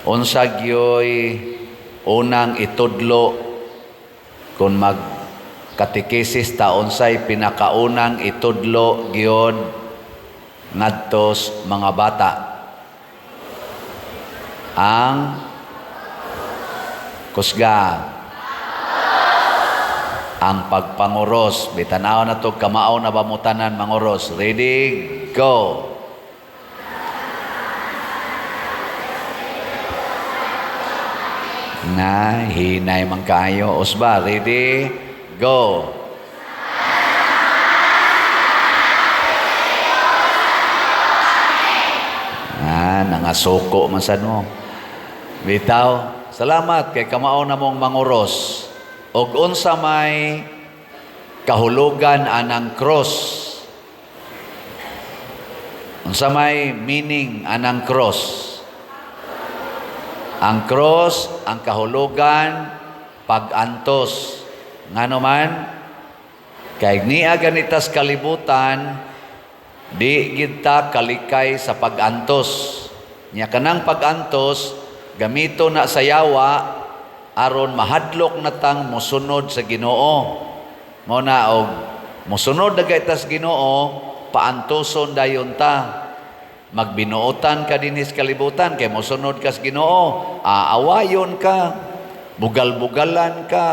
Unsa gyoy unang itudlo kung mag-katekesis ta unsay pinakaunang itudlo gyud ngadtos mga bata? Ang kusga, ang pagpanguros. Bitanaw na to, kamao na bamutanan manguros. Ready, go. Na hinay man kaayo. Usba, ready, go. Nangasuko man sad mo. Bitaw, salamat kay kamao na mong manguros. Og unsa may kahulugan anang cross. Unsa may meaning anang cross. Ang cross, ang kahulugan, pag-antos. Ngano man, kay niya ganitas kalibutan, di kita kalikay sa pag-antos. Nya kanang pag-antos, gamito na sa yawa, aron mahadlok na tang mosunod sa Ginoo. Mao na og mosunod dagay ta sa Ginoo, paantoson dayon ta. Magbinuotan ka dinis kalibutan kay mosunod ka sa Ginoo, aawayon ka, bugal-bugalan ka.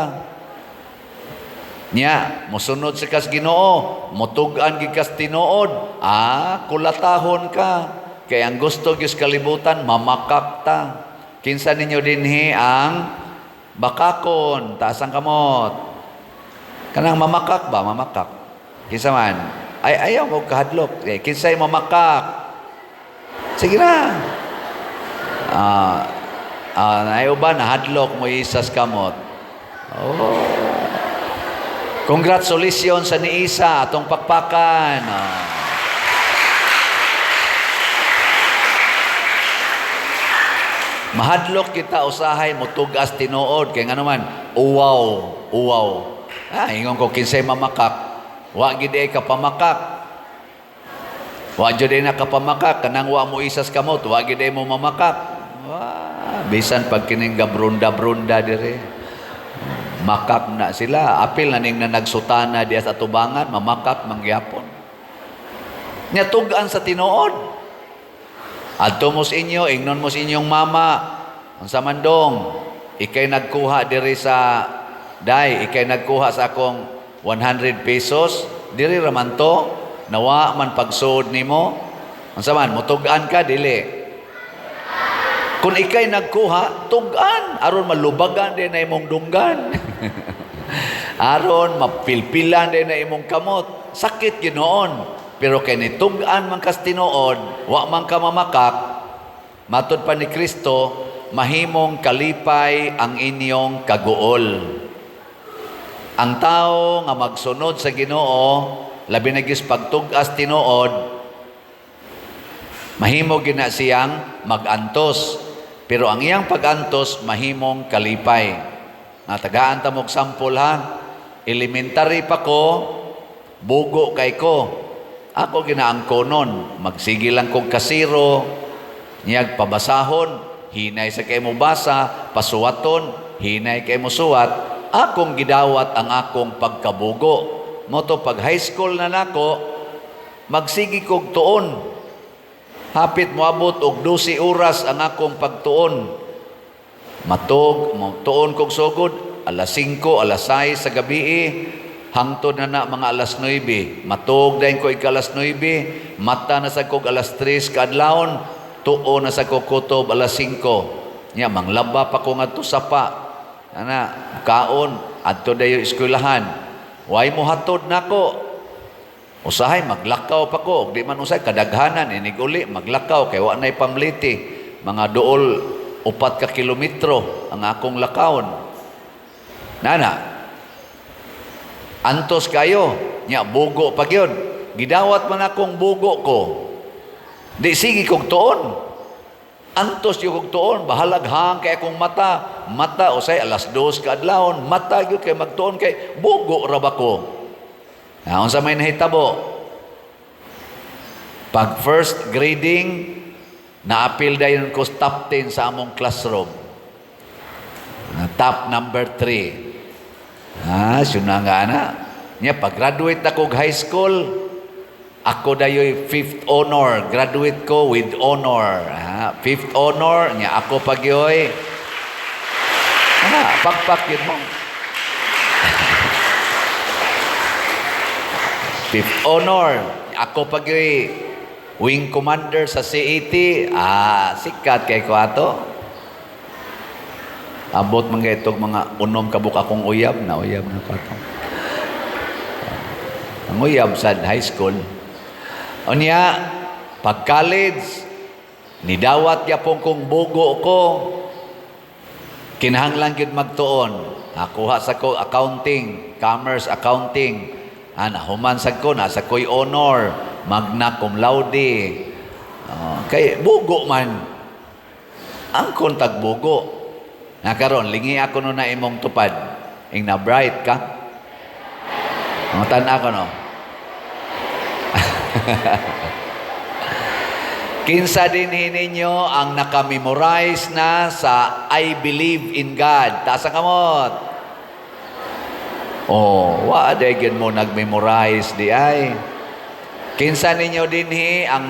Nya mosunod sa kas Ginoo, motug-an gid kas tinuod, kulatahon ka. Kay ang gusto gyud kalibutan mamakak ta. Kinsa ninyo dinhi ang bakakon, taas ang kamot. Kanang mamakak ba? Mamakak. Kinsa man? Ayaw mo kahadlok. Kinsay mamakak? Sige na. Ayaw ba nahadlok mo isas kamot? Oh. Congratulations sa ni Isa atong pakpakan. Mahadlok kita usahay mo tugas tinuod kay ngano man uwaw. Ingon ko kinsay mamakak. Wa gid ay ka pamakak. Wa jud na ka pamakak kanang wa mo isas kamot, wa gid ay mo mamakak. Bisan pag kining gabrunda-brunda dire. Makak na sila, apil na ning nagsutana diya sa tubangan, mamakak mangyapon. Nya tug-an sa tinuod. Adto mo sa inyo, ingnon mo sa inyong mama, ang samandong, ikay nagkuha diri sa, ikay nagkuha sa akong 100 pesos, diri raman to, nawa man pagsuod nimo, ang saman, mutug-an ka, dili. Kung ikay nagkuha, tug-an, aron malubagan din na imong dunggan. Aron mapilpilan din na imong kamot, sakit ginoon. Pero kay nitug-an man kas tinuod, wa man ka mamakak, matud pa ni Kristo, mahimong kalipay ang inyong kaguol. Ang tao nga magsunod sa Ginoo, labi na gis pagtug-as tinuod, mahimo gina siyang magantos. Pero ang iyang pagantos, mahimong kalipay. Natagaan ta mog sampol ha. Elementary pa ko, bugo kay ko. Ako ginaangkonon, magsige lang kong kasiro, niyag pabasahon, hinay sa kay mo basa, pasuwaton, hinay kay mo suwat, akong gidawat ang akong pagkabugo. Moto pag high school na nako, magsige kog tuon. Hapit moabot og 12 oras ang akong pagtuon. Matog, tuon kog sugod, alas 5, alas 6 sa gabi, hangtod na mga alas 9. Matog dahin ko alas 9. Mata na sa kog alas 3 kaadlawon. Tuon na sa kog kutob alas 5. Nya manglaba pa ko ngadto sapa. Kaon adto dayo eskwelahan. Way mo hatod nako. Usahay maglakaw pa ko. Di man usay kadaghanan inig uli maglakaw kay wa nay pamliti. Mga duol 4 ka kilometro ang akong lakawon. Antos kayo, nya bugo pa gyud. Gidawat man akong bugo ko. Di sige kog tuon. Antos yung kog tuon, bahalaghang kay akong mata. Mata usay alas 2 kaadlawon, mata gyud kay magtuon kay bugo ra ba ko. Unsa may nahitabo? Pag first grading, Naapil dayon ko top 10 sa among classroom. Na top number 3. Suna nga na. Nya, pag-graduate na ko high school, ako dayo'y 5th honor. Graduate ko with honor. 5th honor, nya ako pagyoy. Pagpak yun mo. 5th honor. Ako pagyoy wing commander sa CAT. Sikat kay ko ato. Abot mga itong mga unom kabuk akong uyab na ko ato. Ang uyab sa high school. Unya, pag college, nidawat yapon kong bugo ko. Kinahanglan gyud magtuon. Nakuha sa ko accounting, commerce accounting. Nahuman sa ko, nasa ko'y honor, magna cum laude. Kay bugo man. Ang kontag bugo. Nakaroon, lingi ako no na imong tupad. Ing na bright ka. Ang tanda ko no. Kinsa din ninyo ang nakamemorize na sa I believe in God. Taas ang kamot. Waday mo nag-memorize di ay. Kinsa ninyo din ang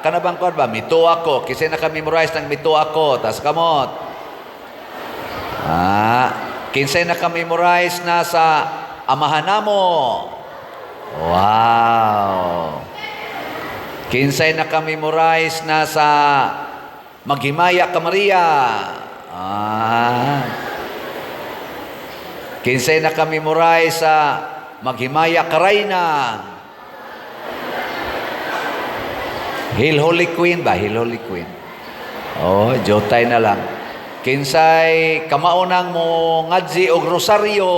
kanabang ko ba? Mito ako. Kinsa naka-memorize ng mito ako. Taas kamot. Kinsa naka-memorize na sa amahan namo. Wow. Kinsay naka-memorize na sa Maghimaya ka Maria. Kinsay naka-memorize sa Maghimaya ka Rayna. Hail Holy Queen ba? Hail Holy Queen. Jotay na lang. Kinsay kamaunang mo ngadzi og rosaryo.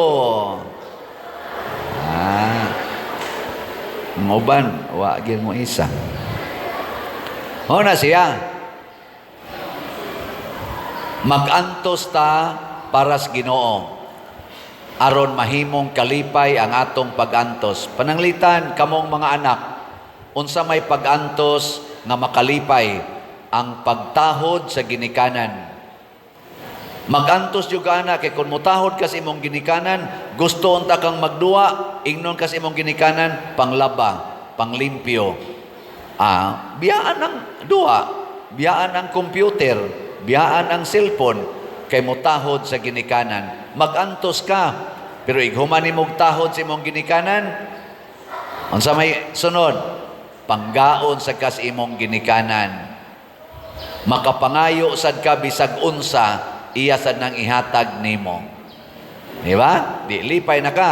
Ngoban, wagin mo isa. Na siya. Mag-antos ta para sa Ginoo. Aron mahimong kalipay ang atong pag-antos. Pananglitan kamong mga anak, unsa may pag-antos nga makalipay ang pagtahod sa ginikanan. Mag-antos yung ana, kay kung mutahod ka sa imong ginikanan, gusto unta kang magduwa, ingnon ka sa imong ginikanan, panglaba, panglimpyo. Biyaan ang duwa, biyaan ang computer, biyaan ang cellphone, kay mutahod sa ginikanan. Mag-antos ka, pero ighuman imong tahod sa imong ginikanan, unsa may sunod, panggaon sa kas imong ginikanan. Makapangayo sad ka bisag unsa, iya sad nang ihatag nimo. Di ba? Di lipay na ka.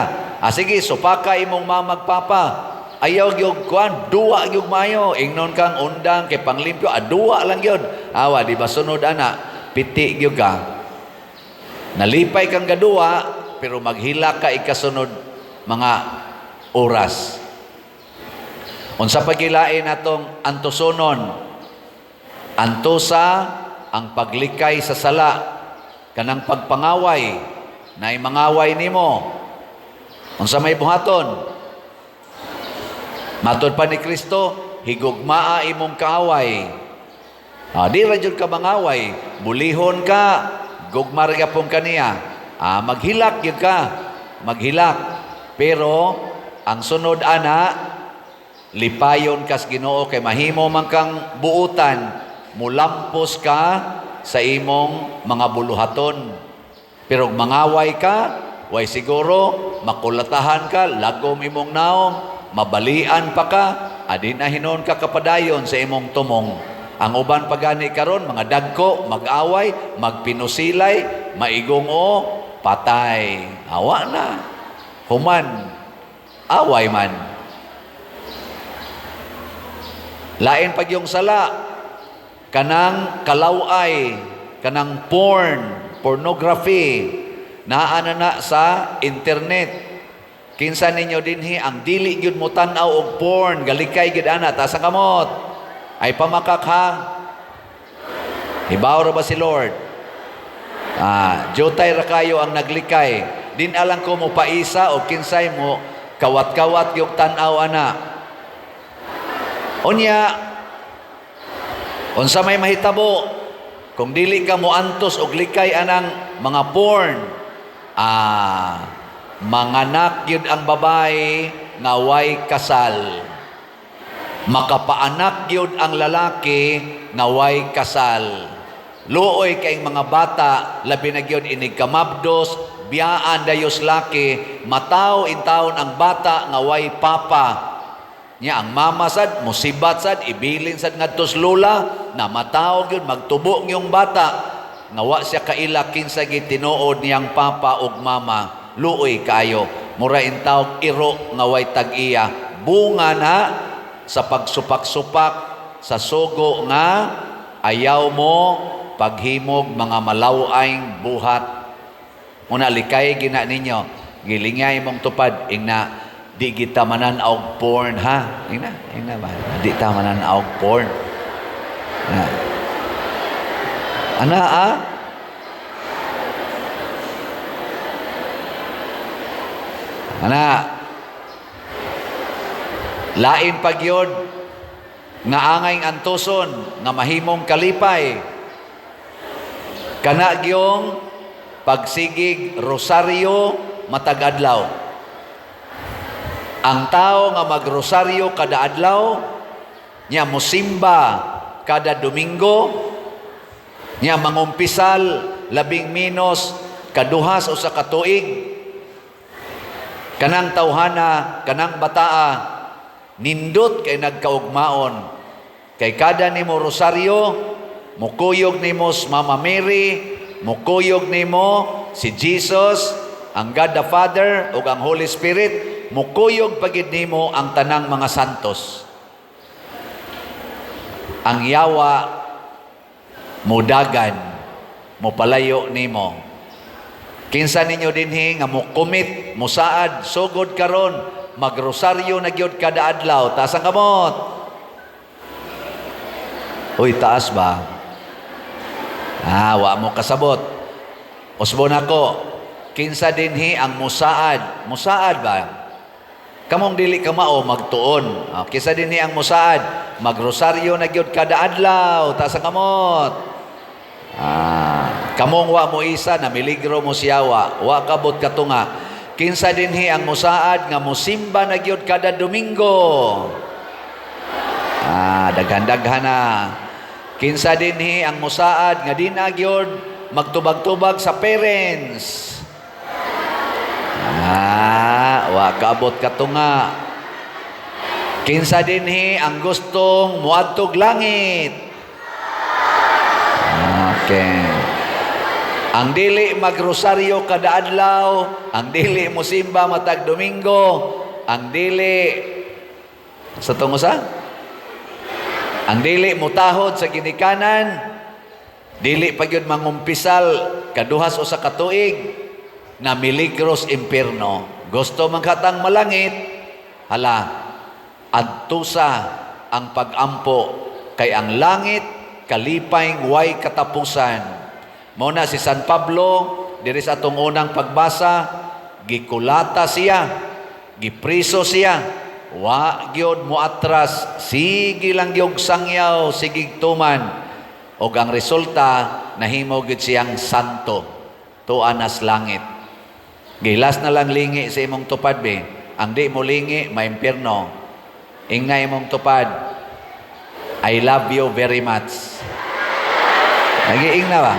Sige, supaka imong mamagpapa. Ayaw gyud kuan, duwa gyud mayo. Ingnon kang undang kay panglimpyo, duwa lang gyud. Di ba sunod ana? Piti gyud ka. Nalipay kang gaduwa, pero maghila ka ikasunod mga oras. Unsa pagilain atong antosonon? Antosa ang paglikay sa sala. Kanang pagpangaway, na mangaway nimo. Unsa may buhaton? Matod pa ni Kristo, higugmaa imong kaaway. Di ra jud ka mangaway, bulihon ka, gugma ra gyapon kaniya. Maghilak gyud ka, maghilak. Pero ang sunod ana, lipayon kas Ginoo kay mahimo man kang buutan, mulampos ka sa imong mga buluhaton. Pero mangaway ka, way siguro, makulatahan ka, lagom imong naong, mabalian pa ka, adin na hinon ka kapadayon sa imong tumong. Ang uban pagani karon mga dagko, mag-away, magpinusilay, maigong patay. Awa na. Human, away man. Lain pag yung sala, kanang kalaway, kanang pornography, naana na sa internet. Kinsa ninyo dinhi ang dili gyud mo tan-aw og porn, galikay gyud ana, ta sa kamot. Ay pamakak ha. Hibaw ra ba si Lord? Jotay ra kayo ang naglikay. Din alang ko mo paisa o kinsay mo kawat-kawat yung tan-aw ana. Unya, Unsa may mahitabo kung dili ka moantos og likay anang mga porn, manganak yun ang babae nga way kasal. Makapaanak yun ang lalaki nga way kasal. Luoy kay mga bata, labi na yun inigkamabdos, biyaan dayos laki, mataw intawon ang bata nga way papa. Nya ang mama sad, musibat sad, ibilin sad ngadtos lula, na mataw yun, magtubo yung bata, nga wa siya kaila kinsa gitinuod niyang papa ug mama. Luoy kayo, mura intawon iro nga way tag-iya. Bunga na sa pagsupak-supak, sa sugo nga ayaw mo paghimog mga malawayng buhat. Muna likay gina ninyo, gilingay mong tupad, ingna, di kita mananaog porn, ha? Ingna ba? Di ta mananaog porn. Ana, Ana, lain pagyod nga angay antuson nga mahimong kalipay kana gyong pagsigig rosaryo matag adlaw. Ang tao nga magrosaryo kada adlaw, nya mosimba kada Domingo, nya mangumpisal labing minos kaduhas o sa katuig, kanang tawhana, kanang bataa, nindot kay nagkaugmaon. Kay kada nimo rosaryo, mukuyog nimo Mama Mary, mukuyog nimo si Jesus, ang God the Father ug ang Holy Spirit, mukuyog pagid nimo ang tanang mga santos. Ang yawa mudagan, mupalayo nimo. Kinsa ninyo dinhi nga mukumit, musaad, sugod karon, magrosaryo na gyud kada adlaw, taas ang kamot. Uy, taas ba? Wa mo kasabot. Usbon ako, kinsa dinhi ang musaad? Musaad ba? Kamong dili ka mao magtuon. Kinsa dinhi ang musaad? Magrosaryo na gyud kada adlaw, taas ang kamot. Kamong wa mo isa na miligro mo siyawa, wa kabot katunga. Kinsa dinhi ang musaad nga musimba na gyud kada Domingo. Daghan-daghan na. Kinsa dinhi ang musaad nga di na gyud magtubag-tubag sa parents. Wa kabot katunga. Kinsa dinhi ang gustong muadtog langit. Okay. Ang dili magrosaryo kada adlaw, ang dili musimba matag Domingo, ang dili sa tungo sa? Ang dili mutahod sa ginikanan, dili pa gyud mangumpisal kaduhas o sa katuig, na miligros impierno. Gusto mangkatang malangit, hala, adtusa ang pagampo, kay ang langit kalipayng way katapusan. Muna si San Pablo, diri sa atong unang pagbasa, gikulata siya, gipriso siya, wa gyud moatras, sige lang gyud sangyaw, sige tuman, og ang resulta nahimo gyud siyang santo, tuanas langit. Gilas na lang lingi sa imong tupad be, ang di mo lingi maimpierno. Ingay imong tupad, I love you very much. Nagiing na ba?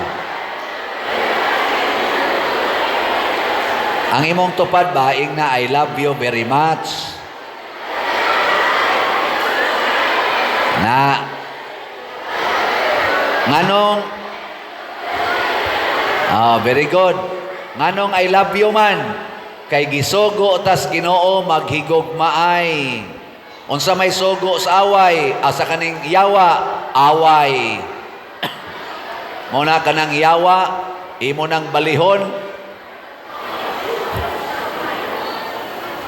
Ang imong tupad ba, ing na I love you very much. Na nganong very good. Nganong I love you man, kay gisugo tas Ginoo maghigugmaay. Unsa may sugo sa away, asa kaning yawa, away. Muna kanang yawa, imo nang balihon.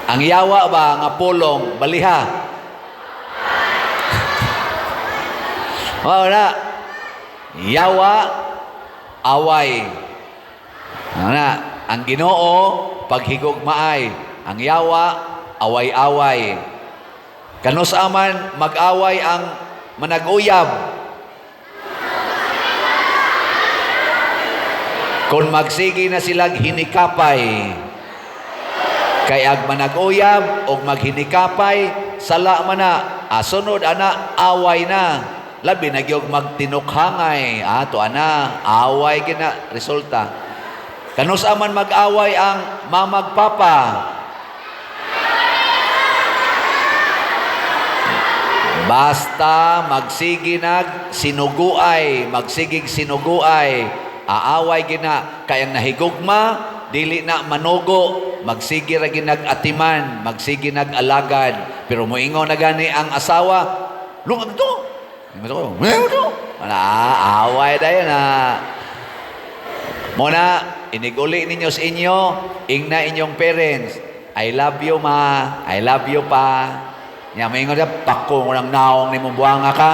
Ang yawa ba nga pulong, baliha. Wala. Yawa, away. Na, ang Ginoo paghigugmaay, ang yawa away-away. Kanus aman mag-away ang manag-uyab. Kung magsigi na silang hinikapay, kay ag manag-uyab o maghinikapay, sala man na, sunod ana, away na. Labi na gyud magtinukhangay, to ana, away gina, resulta. Kanusa man mag-away ang mamagpapa. Basta magsigi nag sinuguay, magsigig sinuguay, aaway gina, kayang nahigugma, dili na manugo, magsigi ra ginag-atiman, magsigi nag-alagad. Pero moingon na gani ang asawa, lungag to. Away dayon na. Muna, iniguli ninyo sa inyo, ingna inyong parents, I love you ma, I love you pa. Nga may nga pako ng naong ni mong buwanga ka.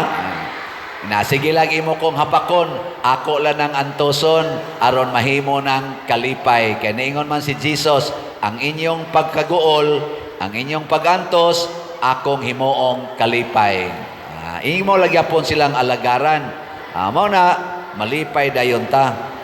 Sige lagi mo kong hapakon, ako lang ang antoson, aron mahimo ng kalipay. Kaya niingon man si Jesus, ang inyong pagkaguol, ang inyong pagantos, akong himuong kalipay. Imo lagi po silang alagaran. Mao na, malipay dayon ta.